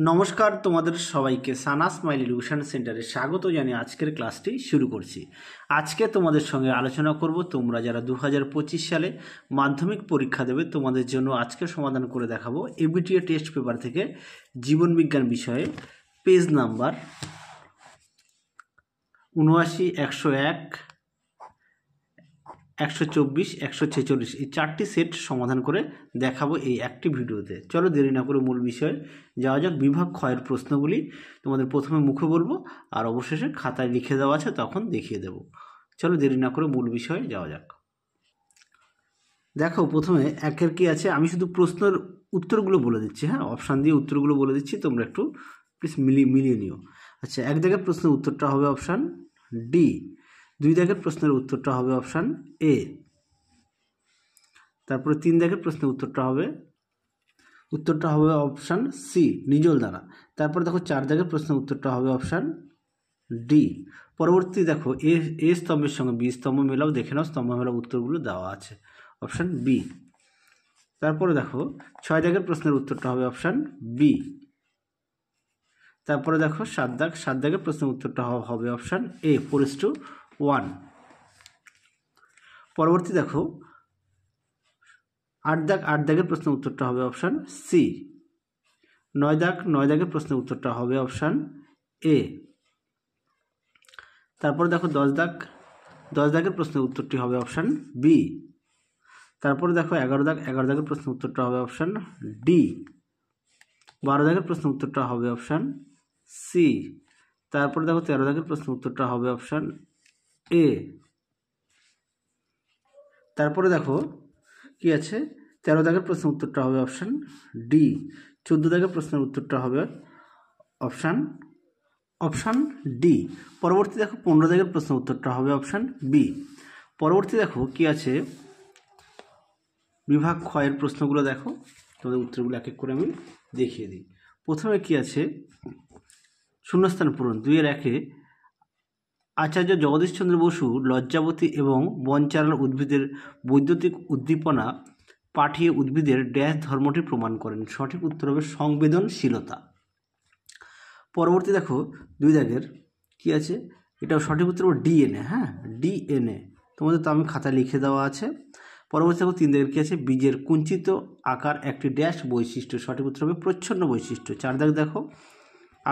নমস্কার তোমাদের সবাইকে সানা স্মাইল এডুকেশন সেন্টারে স্বাগত জানিয়ে আজকের ক্লাসটি শুরু করছি। আজকে তোমাদের সঙ্গে আলোচনা করব তোমরা যারা 2025 সালে মাধ্যমিক পরীক্ষা দেবে তোমাদের জন্য আজকে সমাধান করে দেখাবো এবিটিএ টেস্ট পেপার থেকে জীবন বিজ্ঞান বিষয়ে পেজ নাম্বার 79, 101, 124, 146 এই চারটি সেট সমাধান করে দেখাবো এই একটি ভিডিওতে। চলো দেরি না করে মূল বিষয়ে যাওয়া যাক। বিভাগ ক্ষয়ের প্রশ্নগুলি তোমাদের প্রথমে মুখে বলবো আর অবশেষে খাতায় লিখে দেওয়া আছে, তখন দেখিয়ে দেব। চলো দেরি না করে মূল বিষয়ে যাওয়া যাক। দেখো প্রথমে একের কি আছে, আমি শুধু প্রশ্নের উত্তরগুলো বলে দিচ্ছি, হ্যাঁ, অপশান দিয়ে উত্তরগুলো বলে দিচ্ছি, তোমরা একটু প্লিজ মিলিয়ে নিও। আচ্ছা, এক দাগের প্রশ্নের উত্তরটা হবে অপশান ডি। দুই দাগের প্রশ্নের উত্তরটা হবে অপশান এ। তারপরে তিন দাগের প্রশ্নের উত্তরটা হবে অপশান সি, নিজল দ্বারা। তারপরে দেখো চার দাগের প্রশ্নের উত্তরটা হবে অপশান ডি। পরবর্তী দেখো এ স্তম্ভের সঙ্গে বি স্তম্ভ মেলাও, দেখে নাও স্তম্ভ মেলাও উত্তরগুলো দেওয়া আছে, অপশান বি। তারপরে দেখো ছয় দাগের প্রশ্নের উত্তরটা হবে অপশান বি। তারপরে দেখো সাত দাগের প্রশ্নের উত্তরটা হবে অপশান এ, 4:1। পরবর্তী দেখো আট দাগের প্রশ্নের উত্তরটা হবে অপশান সি। নয় দাগের প্রশ্নের উত্তরটা হবে অপশান এ। তারপর দেখো 10 দাগের প্রশ্নের উত্তরটি হবে অপশান বি। তারপরে দেখো 11 দাগের প্রশ্নের উত্তরটা হবে অপশান ডি। 12 দাগের প্রশ্নের উত্তরটা হবে অপশান সি। তারপরে দেখো 13 দাগের প্রশ্নের উত্তরটা হবে অপশান এ। তারপরে দেখো কি আছে, 13 দাগের প্রশ্নের উত্তরটা হবে অপশান ডি। 14 দাগের প্রশ্নের উত্তরটা হবে অপশান ডি। পরবর্তী দেখো 15 দাগের প্রশ্নের উত্তরটা হবে অপশান বি। পরবর্তী দেখো কি আছে, বিভাগ ক্ষয়ের প্রশ্নগুলো দেখো, তোমাদের উত্তরগুলো এক এক করে আমি দেখিয়ে দিই। প্রথমে কি আছে, শূন্যস্থান পূরণ 2-1-এ আচার্য জগদীশচন্দ্র বসু লজ্জাবতী এবং বনচারাল উদ্ভিদের বৈদ্যুতিক উদ্দীপনা পাঠিয়ে উদ্ভিদের ড্যাশ ধর্মটি প্রমাণ করেন। সঠিক উত্তর হবে সংবেদনশীলতা। পরবর্তী দেখো 2 দাগের কি আছে, এটাও সঠিক উত্তর হবে ডিএনএ, হ্যাঁ, ডিএনএ, তোমাদের তো আমি খাতায় লিখে দেওয়া আছে। পরবর্তী দেখো 3 দাগের কি আছে, বীজের কুঞ্চিত আকার একটি ড্যাশ বৈশিষ্ট্য। সঠিক উত্তর হবে প্রচ্ছন্ন বৈশিষ্ট্য। 4 দাগ দেখো,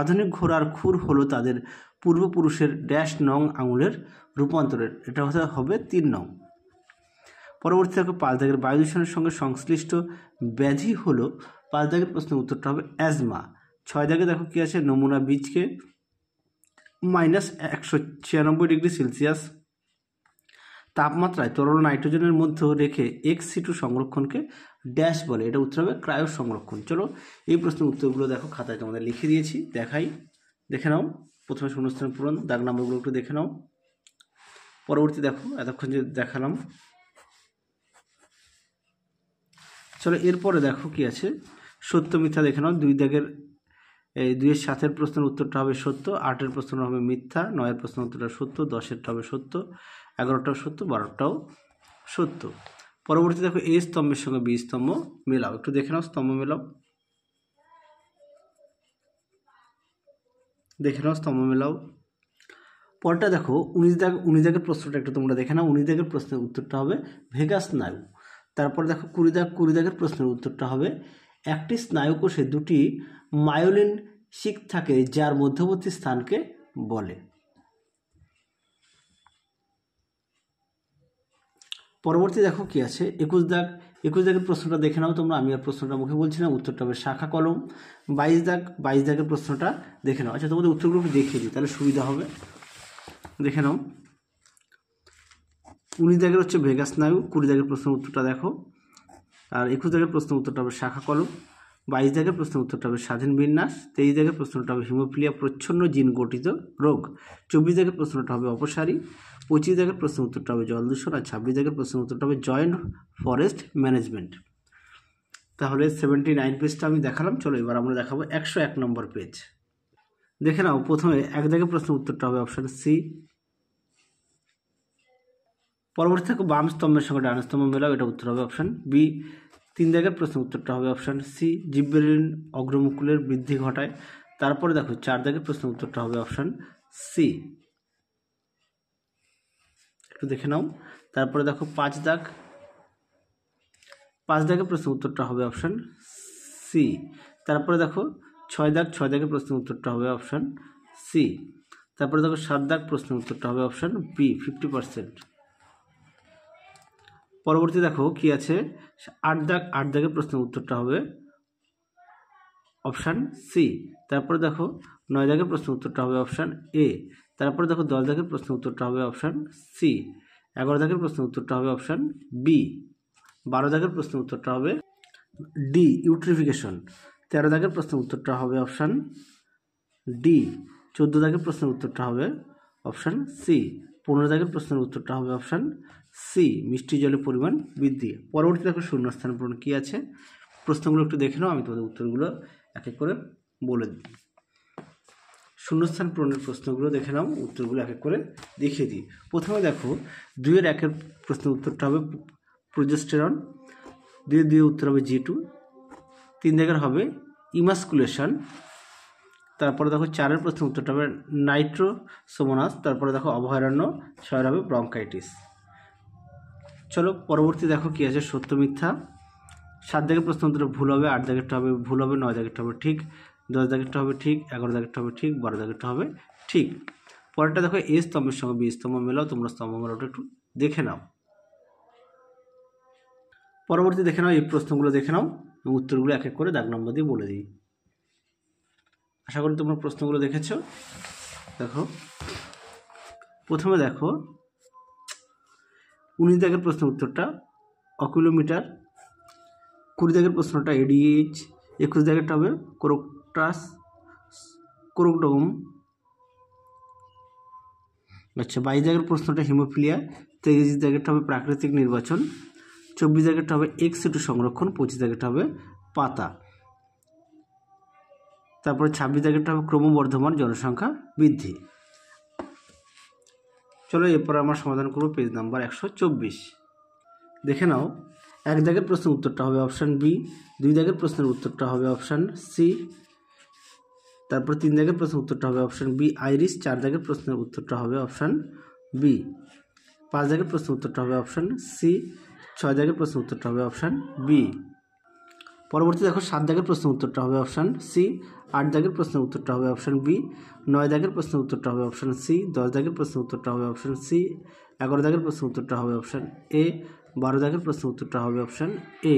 আধুনিক ঘোড়ার খুর হলো তাদের পূর্বপুরুষের ড্যাশ নং আঙুলের রূপান্তরের। এটা হবে 3 নং। পরবর্তী দেখো 5 দাগের বায়ু দূষণের সঙ্গে সংশ্লিষ্ট ব্যাধি হলো, 5 দাগের প্রশ্নের উত্তরটা হবে অ্যাজমা। 6 দাগে দেখো কি আছে, নমুনা বীজকে -196°C তাপমাত্রায় তরল নাইট্রোজেনের মধ্যে রেখে ex-situ সংরক্ষণকে ড্যাশ বলে। এটা উত্তর হবে ক্রায়ো সংরক্ষণ। চলো এই প্রশ্নের উত্তরগুলো দেখো খাতায় তোমাদের লিখে দিয়েছি, দেখে নাও। প্রথমে শূন্যস্থান পূরণ দাগ নাম্বারগুলো একটু দেখে নাও। পরবর্তী দেখো এতক্ষণ যে দেখালাম। চলো এরপরে দেখো কি আছে, সত্য মিথ্যা দেখে নাও। 2 দাগের 2-7 প্রশ্নের উত্তরটা হবে সত্য, 8 প্রশ্নটা হবে মিথ্যা, 9 প্রশ্নের উত্তরটা সত্য, 10টা হবে সত্য, 11টাও সত্য, 12টাও সত্য। পরবর্তী দেখো এ স্তম্ভের সঙ্গে বি স্তম্ভ মেলাও, একটু দেখে নাও, স্তম্ভ মেলাও, পরটা দেখো 19 দাগের প্রশ্নটা একটু তোমরা দেখে নাও। 19 দাগের প্রশ্নের উত্তরটা হবে ভেগাস স্নায়ু। তারপর দেখো 20 দাগের প্রশ্নের উত্তরটা হবে একটি স্নায়ুকোষে 2টি মায়োলিন শিক থাকে যার মধ্যবর্তী স্থানকে বলে। পরবর্তী দেখো কি আছে, 21 দাগের প্রশ্নটা দেখে নাও তোমরা, আমি আর প্রশ্নটা মুখে বলছি না, উত্তরটা হবে শাখা কলম। 22 দাগের প্রশ্নটা দেখে নাও। আচ্ছা, তোমাদের উত্তরগুলো একটু দেখিয়ে দিই, তাহলে সুবিধা হবে, দেখে নাও। 19 দাগের হচ্ছে ভেগাস স্নায়ু, 20 দাগের প্রশ্নের উত্তরটা দেখো, আর 21 দাগের প্রশ্নের উত্তরটা হবে শাখা কলম। 22 দাগের প্রশ্নের উত্তরটা হবে স্বাধীন বিন্যাস। 23 দাগের প্রশ্নটা হবে হিমোফিলিয়া প্রচ্ছন্ন জিন গঠিত রোগ। 24 দাগের প্রশ্নটা হবে অপসারী। 25 দাগের প্রশ্নের উত্তরটা হবে জল দূষণ। আর 26 দাগের প্রশ্নের উত্তরটা হবে জয়েন্ট ফরেস্ট ম্যানেজমেন্ট। তাহলে 79 পেজটা আমি দেখালাম। চলো এবার আমরা দেখাবো 101 নম্বর পেজ। দেখে নাও, প্রথমে 1 দাগের প্রশ্নের উত্তরটা হবে অপশান সি। পরবর্তী থেকে বাম স্তম্ভের সঙ্গে ডান স্তম্ভ মেলাও, এটা উত্তর হবে অপশান বি। 3 দাগের প্রশ্নের উত্তরটা হবে অপশান সি, জিব্রেলিন অগ্রমুকুলের বৃদ্ধি ঘটায়। তারপরে দেখো 4 দাগের প্রশ্নের উত্তরটা হবে অপশান সি, একটু দেখে নাও। তারপরে দেখো 5 দাগের প্রশ্নের উত্তরটা হবে অপশান সি। তারপরে দেখো 6 দাগের প্রশ্নের উত্তরটা হবে অপশান সি। তারপরে দেখো 7 দাগ প্রশ্নের উত্তরটা হবে অপশান বি, 50%। পরবর্তী দেখো কি আছে, 8 দাগের প্রশ্নের উত্তরটা হবে অপশান সি। তারপরে দেখো 9 দাগের প্রশ্নের উত্তরটা হবে অপশান এ। তারপরে দেখো 10 দাগের প্রশ্নের উত্তরটা হবে অপশান সি। 11 দাগের প্রশ্নের উত্তরটা হবে অপশান বি। 12 দাগের প্রশ্নের উত্তরটা হবে ডি, ইউট্রিফিকেশন। 13 দাগের প্রশ্নের উত্তরটা হবে অপশান ডি। 14 দাগের প্রশ্নের উত্তরটা হবে অপশান সি। 15 দাগের প্রশ্নের উত্তরটা হবে অপশান সি, মিষ্টি জলের পরিমাণ বৃদ্ধি। পরবর্তী দেখো শূন্যস্থান পূরণ কী আছে, প্রশ্নগুলো একটু দেখে নাও, আমি তোমাদের উত্তরগুলো এক এক করে বলে দিই। শূন্যস্থান পূরণের প্রশ্নগুলো দেখে নাও, উত্তরগুলো এক এক করে দেখিয়ে দিই। প্রথমে দেখো 2-1 প্রশ্নের উত্তরটা হবে প্রোজেস্টেরন, 2-2 উত্তর হবে G2, 3 দাগের হবে ইমাস্কুলেশন। তারপরে দেখো 4 প্রশ্নের উত্তরটা হবে নাইট্রোসোমোনাস। তারপরে দেখো অভয়ারণ্য, 6 হবে ব্রঙ্কাইটিস। চলো পরবর্তী দেখো কি আছে, সত্য মিথ্যা। 7 দাগের প্রশ্ন উত্তর ভুল হবে, 8 দাগেরটা হবে ভুল হবে, 9 দাগেরটা হবে ঠিক, 10 দাগেরটা হবে ঠিক, 11 দাগেরটা হবে ঠিক, 12 দাগেরটা হবে ঠিক। পরেরটা দেখো এ স্তম্ভের সঙ্গে বি স্তম্ভ মেলাও, তোমরা স্তম্ভ মেলাওটা একটু দেখে নাও। পরবর্তী দেখে নাও, এই প্রশ্নগুলো দেখে নাও, উত্তরগুলো এক এক করে দাগ নম্বর দিয়ে বলে দিই। আশা করি তোমরা প্রশ্নগুলো দেখেছো। দেখো প্রথমে দেখো 19 দাগের প্রশ্নের উত্তরটা অকিলোমিটার, 20 দাগের প্রশ্নটা এডিএইচ, 21 দাগেরটা হবে কোরকডম। আচ্ছা 22 দাগের প্রশ্নটা হিমোফিলিয়া, 23 দাগেরটা হবে প্রাকৃতিক নির্বাচন, 24 দাগেরটা হবে এক্স2 সংরক্ষণ, 25 দাগেরটা হবে পাতা। তারপরে 26 দাগেরটা হবে ক্রমবর্ধমান জনসংখ্যা বৃদ্ধি। চলো এরপর আমরা সমাধান করব পেজ নাম্বার 124। দেখে নাও, 1 দাগের প্রশ্নের উত্তরটা হবে অপশান বি, 2 দাগের প্রশ্নের উত্তরটা হবে অপশান সি। তারপর 3 দাগের প্রশ্নের উত্তরটা হবে অপশান বি আইরিস, 4 দাগের প্রশ্নের উত্তরটা হবে অপশান বি, 5 দাগের প্রশ্নের উত্তরটা হবে অপশান সি, 6 দাগের প্রশ্নের উত্তরটা হবে অপশান বি। পরবর্তী দেখো 7 দাগের প্রশ্নের উত্তরটা হবে অপশান সি, 8 দাগের প্রশ্নের উত্তরটা হবে অপশান বি, 9 দাগের প্রশ্নের উত্তরটা হবে অপশান সি, 10 দাগের প্রশ্নের উত্তরটা হবে অপশান সি, 11 দাগের প্রশ্নের উত্তরটা হবে অপশান এ, 12 দাগের প্রশ্নের উত্তরটা হবে অপশান এ।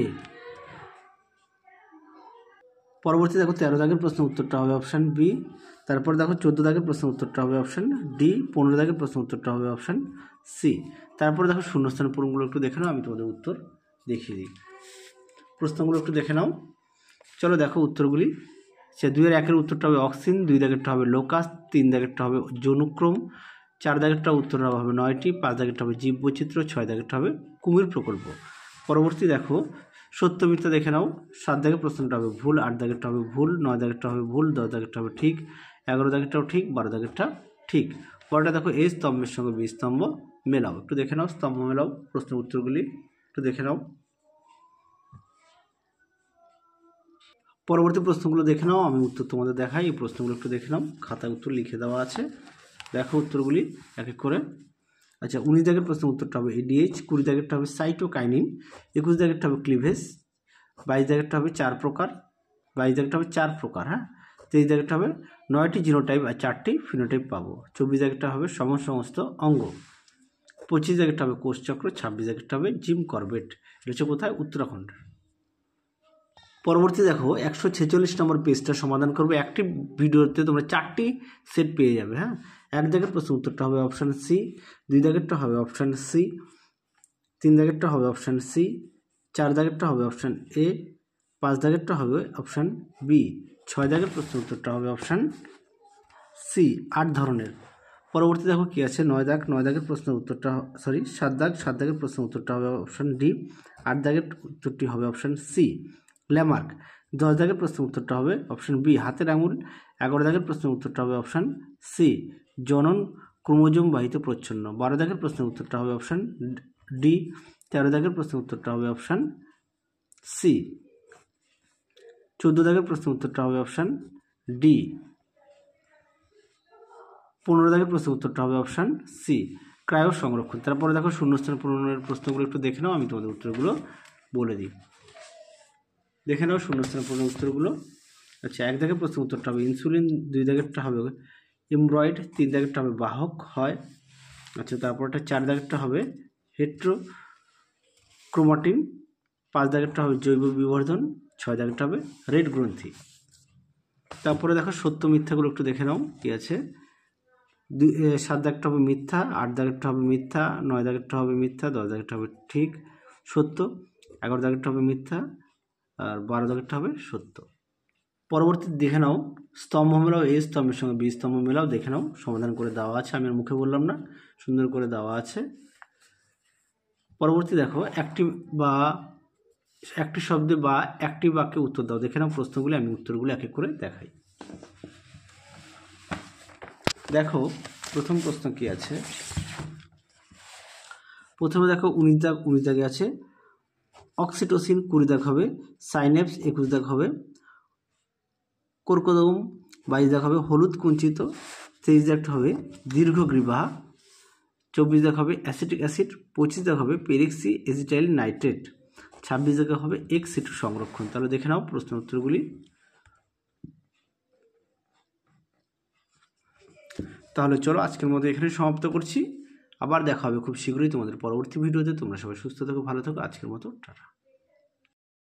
পরবর্তী দেখো 13 দাগের প্রশ্নের উত্তরটা হবে অপশান বি। তারপর দেখো 14 দাগের প্রশ্নের উত্তরটা হবে অপশান ডি, 15 দাগের প্রশ্নের উত্তরটা হবে অপশান সি। তারপর দেখো শূন্যস্থান পূরণগুলো একটু দেখে নাও, আমি তোমাদের উত্তর দেখিয়ে দিই। প্রশ্নগুলো একটু দেখে নাও। চলো দেখো উত্তরগুলি, সে 2-1 উত্তরটা হবে অক্সিন, 2 দাগেরটা হবে লোকাস, 3 দাগেরটা হবে যৌনুক্রম, 4 দাগেরটা উত্তর হবে 9টি, 5 দাগেরটা হবে জীববৈচিত্র্য, 6 দাগেরটা হবে কুমির প্রকল্প। পরবর্তী দেখো সত্য মিথ্যা দেখে নাও। 7 দাগের প্রশ্নটা হবে ভুল, 8 দাগেরটা হবে ভুল, 9 দাগেরটা হবে ভুল, 10 দাগেরটা হবে ঠিক, 11 দাগেরটাও ঠিক, 12 দাগেরটা ঠিক। পরেরটা দেখো এই স্তম্ভের সঙ্গে বি স্তম্ভ মেলাও, একটু দেখে নাও, স্তম্ভ মেলাও, প্রশ্নের উত্তরগুলি একটু দেখে নাও। পরবর্তী প্রশ্নগুলো দেখে নাও, আমি উত্তর তোমাদের দেখাই, এই প্রশ্নগুলো একটু দেখে নাও, খাতায় উত্তর লিখে দেওয়া আছে, দেখো উত্তরগুলি এক এক করে। আচ্ছা 19 দাগের প্রশ্নের উত্তরটা হবে এডিএইচ, 20 দাগেরটা হবে সাইটোকাইনিন, 21 দাগেরটা হবে ক্লিভেজ, 22 দাগেরটা হবে 4 প্রকার, 22 দাগেরটা হবে 4 প্রকার, হ্যাঁ। 23 দাগেরটা হবে 9টি জিনোটাইপ আর 4টি ফিনোটাইপ পাবো, 24 দাগেরটা হবে সমস্ত অঙ্গ, 25 দাগেরটা হবে কোষচক্র, 26 দাগেরটা হবে জিম করবেট। এটা হচ্ছে কোথায়, উত্তরাখণ্ড। পরবর্তী দেখো 146 নম্বর পেজটা সমাধান করবে, একটি ভিডিওতে তোমরা 4টি সেট পেয়ে যাবে, হ্যাঁ। 1 দাগের প্রশ্ন উত্তরটা হবে অপশান সি, 2 দাগেরটা হবে অপশান সি, 3 দাগেরটা হবে অপশান সি, 4 দাগেরটা হবে অপশান এ, 5 দাগেরটা হবে অপশান বি, 6 দাগের প্রশ্ন উত্তরটা হবে অপশান সি। 8 ধরনের। পরবর্তী দেখো কি আছে, 9 দাগের প্রশ্নের উত্তরটা 7 দাগের প্রশ্নের উত্তরটা হবে অপশান ডি, 8 দাগের উত্তরটি হবে অপশান সি ল্যামার্ক, 10 দাগের প্রশ্নের উত্তরটা হবে অপশান বি হাতের আঙুল, 11 দাগের প্রশ্নের উত্তরটা হবে অপশান সি জনন ক্রোমোজোম বাহিত প্রচ্ছন্ন, 12 দাগের প্রশ্নের উত্তরটা হবে অপশান ডি, 13 দাগের প্রশ্নের উত্তরটা হবে অপশান সি। 14 দাগের প্রশ্ন উত্তরটা হবে অপশান ডি। 15 দাগের প্রশ্ন উত্তরটা হবে অপশান সি, ক্রায়ো সংরক্ষণ। তারপরে দেখো শূন্যস্থান পূরণের প্রশ্নগুলো একটু দেখে নাও, আমি তোমাদের উত্তরগুলো বলে দিই। দেখে নাও শূন্যস্থান পূরণের উত্তরগুলো। আচ্ছা, 1 দাগের প্রশ্ন উত্তরটা হবে ইনসুলিন, 2 দাগেরটা হবে এমব্রয়েড, 3 দাগেরটা হবে বাহক হয়। আচ্ছা, তারপরটা 4 দাগেরটা হবে হেট্রোক্রোমাটিন, 5 দাগেরটা হবে জৈব বিবর্ধন, 6 দাগেরটা হবে রেড গ্রন্থি। তারপরে দেখো সত্য মিথ্যাগুলো একটু দেখে নাও কি আছে। 7 দাগেরটা হবে মিথ্যা, 8 দাগেরটা হবে মিথ্যা, 9 দাগেরটা হবে মিথ্যা, 10 দাগেরটা হবে ঠিক সত্য, 11 দাগেরটা হবে মিথ্যা, আর 12 দাগেরটা হবে সত্য। পরবর্তী দেখে নাও স্তম্ভ মেলাও, এই স্তম্ভের সঙ্গে বি স্তম্ভ মেলাও দেখে নাও, সমাধান করে দেওয়া আছে, আমি আর মুখে বললাম না, সুন্দর করে দেওয়া আছে। পরবর্তী দেখো একটি শব্দে বা একটি বাক্যে উত্তর দাও। দেখে নাও প্রশ্নগুলি, আমি উত্তরগুলি এক এক করে দেখাই। দেখো প্রথম প্রশ্ন কি আছে। প্রথমে দেখো 19 দাগে আছে অক্সিটোসিন 20 দাগ হবে, সাইনেপস 21 দাগ হবে, কর্কোদম 22 দাগ হবে, হলুদ কুঞ্চিত 23 দাগ হবে, দীর্ঘগ্রীবা 24 দাগ হবে, অ্যাসিটিক অ্যাসিড 25 দাগ হবে, পেরিক্সি এসিটাইল নাইট্রেট 26 দাগ হবে, এক্স সিটু সংরক্ষণ। তাহলে দেখে নাও প্রশ্ন উত্তরগুলি। তাহলে চলো আজকের মতো এখানে সমাপ্ত করছি, আবার দেখা হবে খুব শীঘ্রই তোমাদের পরবর্তী ভিডিওতে। তোমরা সবাই সুস্থ থাকো, ভালো থাকো, আজকের মতো টাটা।